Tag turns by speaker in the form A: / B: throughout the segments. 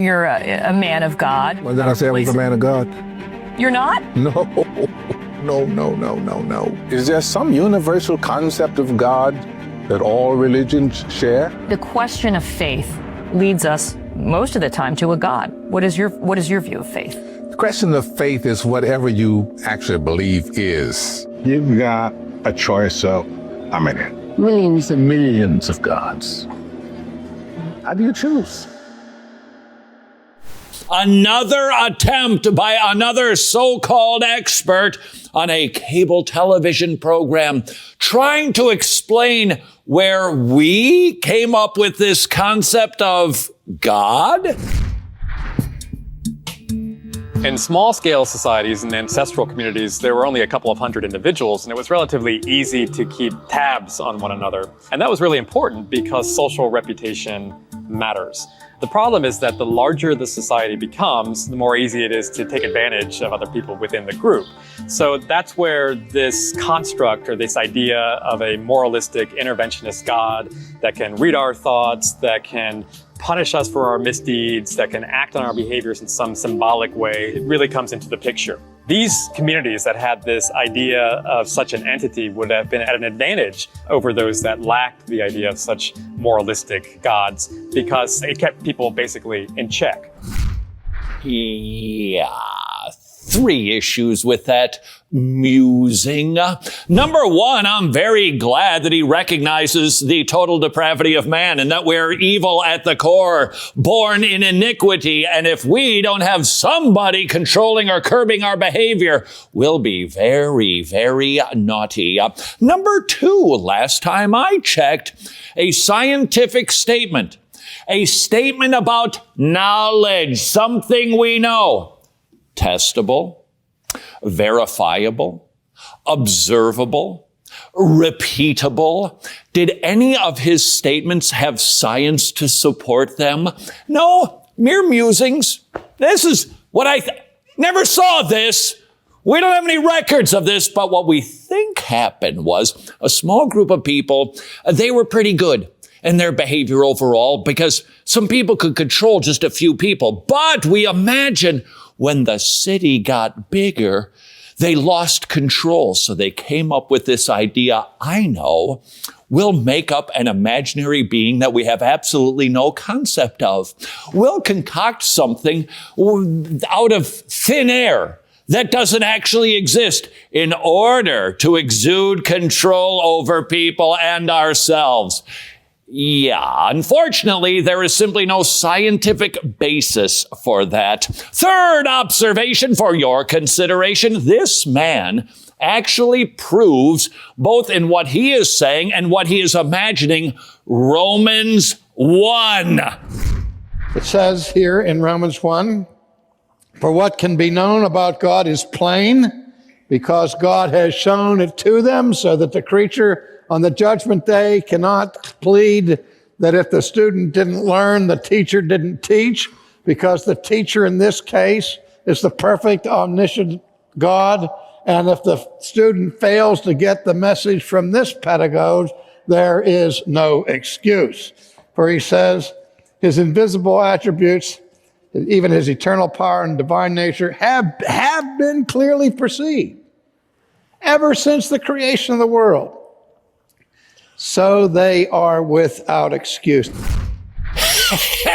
A: You're a man of God.
B: Well, then I say I was a man of God.
A: You're not?
B: No. Is there some universal concept of God that all religions share?
A: The question of faith leads us most of the time to a God. What is your view of faith?
B: The question of faith is whatever you actually believe is.
C: You've got a choice of, millions and millions of gods.
B: How do you choose?
D: Another attempt by another so-called expert on a cable television program trying to explain where we came up with this concept of God.
E: In small-scale societies and ancestral communities, there were only a couple of hundred individuals, and it was relatively easy to keep tabs on one another. And that was really important because social reputation matters. The problem is that the larger the society becomes, the more easy it is to take advantage of other people within the group. So that's where this construct or this idea of a moralistic interventionist God that can read our thoughts, that can punish us for our misdeeds, that can act on our behaviors in some symbolic way, it really comes into the picture. These communities that had this idea of such an entity would have been at an advantage over those that lacked the idea of such moralistic gods because it kept people basically in check.
D: Yeah, 3 issues with that musing. Number 1, I'm very glad that he recognizes the total depravity of man and that we're evil at the core, born in iniquity. And if we don't have somebody controlling or curbing our behavior, we'll be very, very naughty. Number 2, last time I checked, a scientific statement. A statement about knowledge, something we know. Testable, verifiable, observable, repeatable. Did any of his statements have science to support them? No, mere musings. This is what never saw this. We don't have any records of this, but what we think happened was a small group of people, they were pretty good in their behavior overall because some people could control just a few people. But we imagine when the city got bigger, they lost control. So they came up with this idea, I know, we'll make up an imaginary being that we have absolutely no concept of. We'll concoct something out of thin air that doesn't actually exist in order to exude control over people and ourselves. Yeah, unfortunately, there is simply no scientific basis for that. Third observation for your consideration, this man actually proves, both in what he is saying and what he is imagining, Romans 1.
F: It says here in Romans 1, for what can be known about God is plain, because God has shown it to them, so that the creature on the judgment day cannot plead that if the student didn't learn, the teacher didn't teach, because the teacher in this case is the perfect, omniscient God. And if the student fails to get the message from this pedagogue, there is no excuse. For he says, his invisible attributes, even his eternal power and divine nature, have been clearly perceived ever since the creation of the world. So they are without excuse.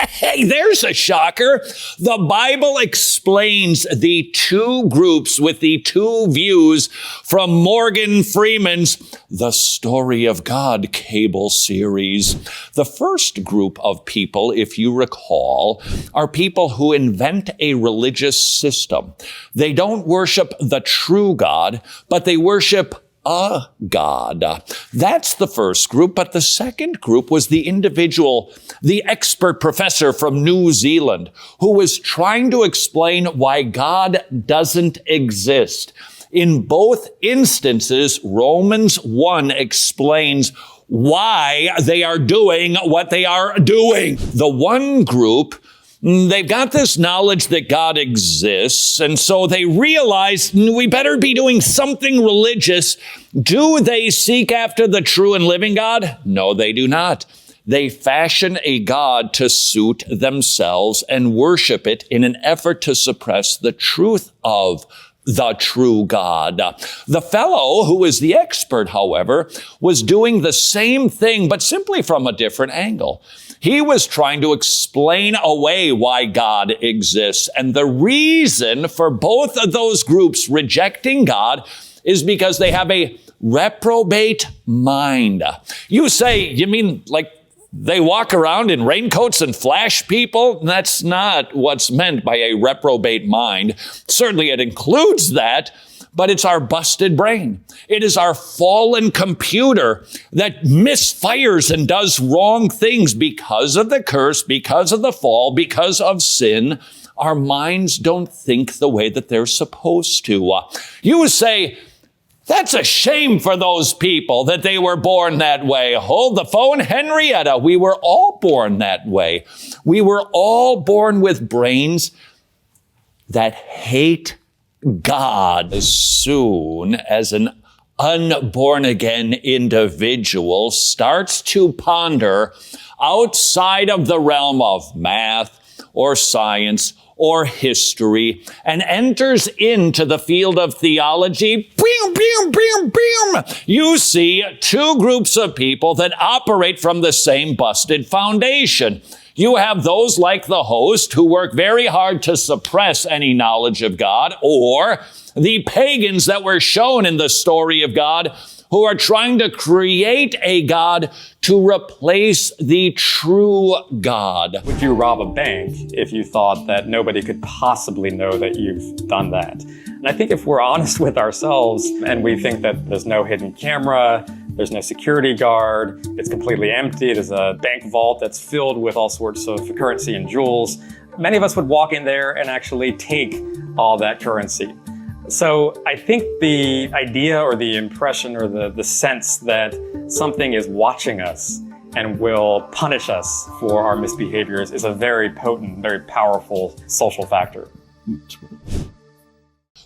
D: Hey, there's a shocker. The Bible explains the 2 groups with the 2 views from Morgan Freeman's The Story of God cable series. The first group of people, if you recall, are people who invent a religious system. They don't worship the true God, but they worship a God. That's the first group, but the second group was the individual, the expert professor from New Zealand, who was trying to explain why God doesn't exist. In both instances, Romans 1 explains why they are doing what they are doing. The one group, they've got this knowledge that God exists, and so they realize we better be doing something religious. Do they seek after the true and living God? No, they do not. They fashion a god to suit themselves and worship it in an effort to suppress the truth of the true God. The fellow who is the expert, however, was doing the same thing, but simply from a different angle. He was trying to explain away why God exists. And the reason for both of those groups rejecting God is because they have a reprobate mind. You say, you mean like they walk around in raincoats and flash people? That's not what's meant by a reprobate mind. Certainly it includes that, but it's our busted brain. It is our fallen computer that misfires and does wrong things because of the curse, because of the fall, because of sin. Our minds don't think the way that they're supposed to. You say, that's a shame for those people that they were born that way. Hold the phone, Henrietta. We were all born that way. We were all born with brains that hate God. As soon as an unborn-again individual starts to ponder outside of the realm of math or science or history and enters into the field of theology, you see two groups of people that operate from the same busted foundation. You have those like the host who work very hard to suppress any knowledge of God, or the pagans that were shown in the story of God who are trying to create a God to replace the true God.
E: Would you rob a bank if you thought that nobody could possibly know that you've done that? And I think if we're honest with ourselves and we think that there's no hidden camera, there's no security guard, it's completely empty, there's a bank vault that's filled with all sorts of currency and jewels, many of us would walk in there and actually take all that currency. So I think the idea or the impression or the sense that something is watching us and will punish us for our misbehaviors is a very potent, very powerful social factor.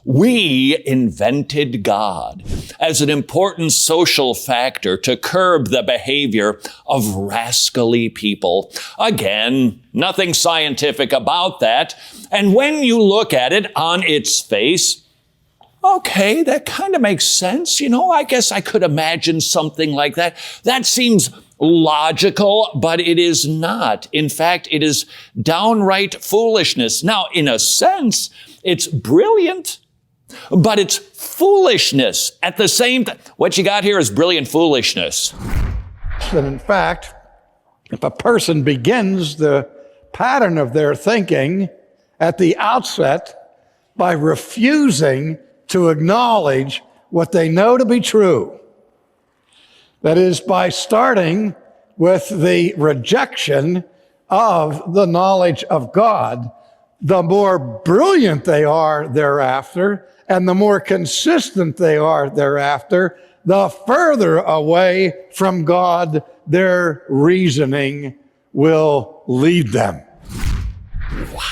D: We invented God as an important social factor to curb the behavior of rascally people. Again, nothing scientific about that. And when you look at it on its face, okay, that kind of makes sense. I guess I could imagine something like that. That seems logical, but it is not. In fact, it is downright foolishness. Now, in a sense, it's brilliant, but it's foolishness at the same time. What you got here is brilliant foolishness.
F: That in fact, if a person begins the pattern of their thinking at the outset by refusing to acknowledge what they know to be true. That is, by starting with the rejection of the knowledge of God, the more brilliant they are thereafter, and the more consistent they are thereafter, the further away from God their reasoning will lead them.
D: Wow.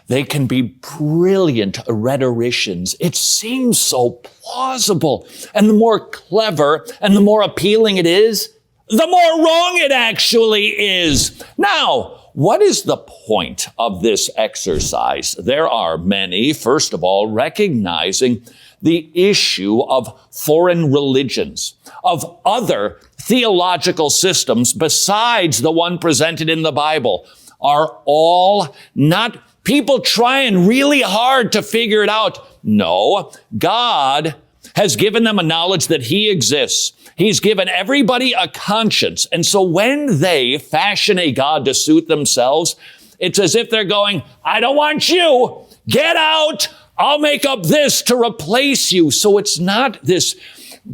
D: They can be brilliant rhetoricians. It seems so plausible. And the more clever and the more appealing it is, the more wrong it actually is. Now, what is the point of this exercise? There are many. First of all, recognizing the issue of foreign religions, of other theological systems besides the one presented in the Bible, are all not people trying really hard to figure it out. No, God has given them a knowledge that He exists. He's given everybody a conscience. And so when they fashion a God to suit themselves, it's as if they're going, I don't want you. Get out. I'll make up this to replace you. So it's not this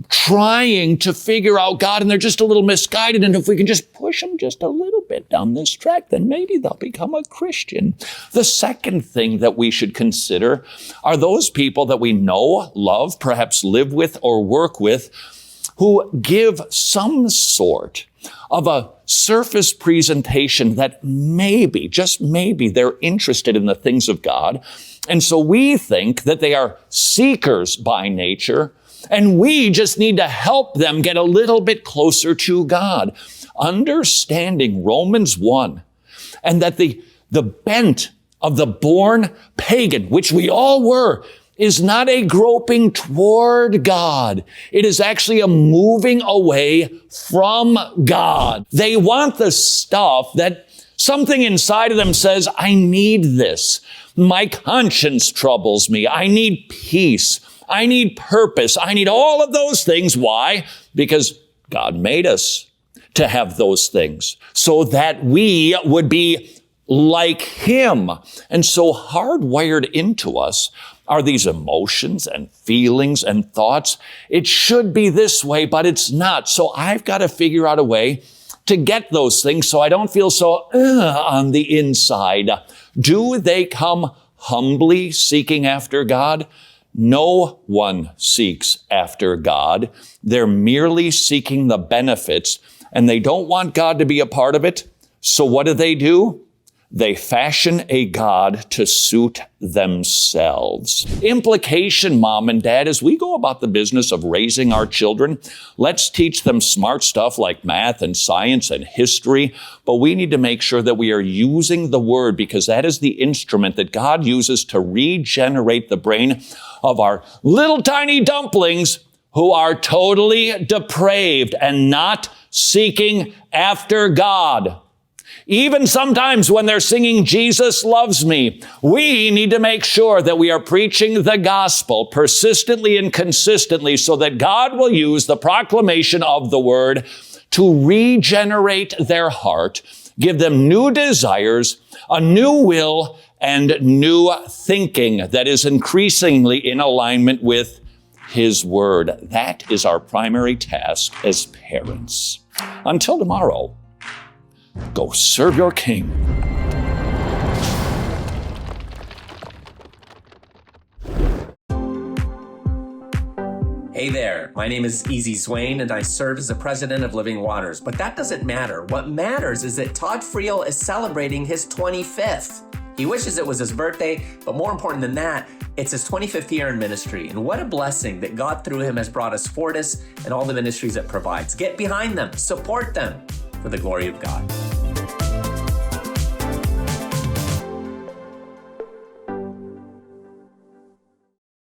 D: trying to figure out God, and they're just a little misguided. And if we can just push them just a little bit down this track, then maybe they'll become a Christian. The second thing that we should consider are those people that we know, love, perhaps live with or work with, who give some sort of a surface presentation that maybe, just maybe, they're interested in the things of God. And so we think that they are seekers by nature, And we just need to help them get a little bit closer to God. Understanding Romans 1 and that the bent of the born pagan, which we all were, is not a groping toward God. It is actually a moving away from God. They want the stuff that something inside of them says, I need this. My conscience troubles me. I need peace. I need purpose. I need all of those things. Why? Because God made us to have those things so that we would be like Him. And so hardwired into us are these emotions and feelings and thoughts. It should be this way, but it's not. So I've got to figure out a way to get those things so I don't feel so on the inside. Do they come humbly seeking after God? No one seeks after God. They're merely seeking the benefits, and they don't want God to be a part of it. So what do? They fashion a God to suit themselves. Implication, Mom and Dad, as we go about the business of raising our children, let's teach them smart stuff like math and science and history, but we need to make sure that we are using the Word, because that is the instrument that God uses to regenerate the brain of our little tiny dumplings who are totally depraved and not seeking after God. Even sometimes when they're singing, Jesus loves me, we need to make sure that we are preaching the gospel persistently and consistently so that God will use the proclamation of the word to regenerate their heart, give them new desires, a new will, and new thinking that is increasingly in alignment with His word. That is our primary task as parents. Until tomorrow, go serve your King.
G: Hey there, my name is Easy Swain and I serve as the president of Living Waters, but that doesn't matter. What matters is that Todd Friel is celebrating his 25th. He wishes it was his birthday, but more important than that, it's his 25th year in ministry. And what a blessing that God through him has brought us Fortis and all the ministries it provides. Get behind them, support them for the glory of God.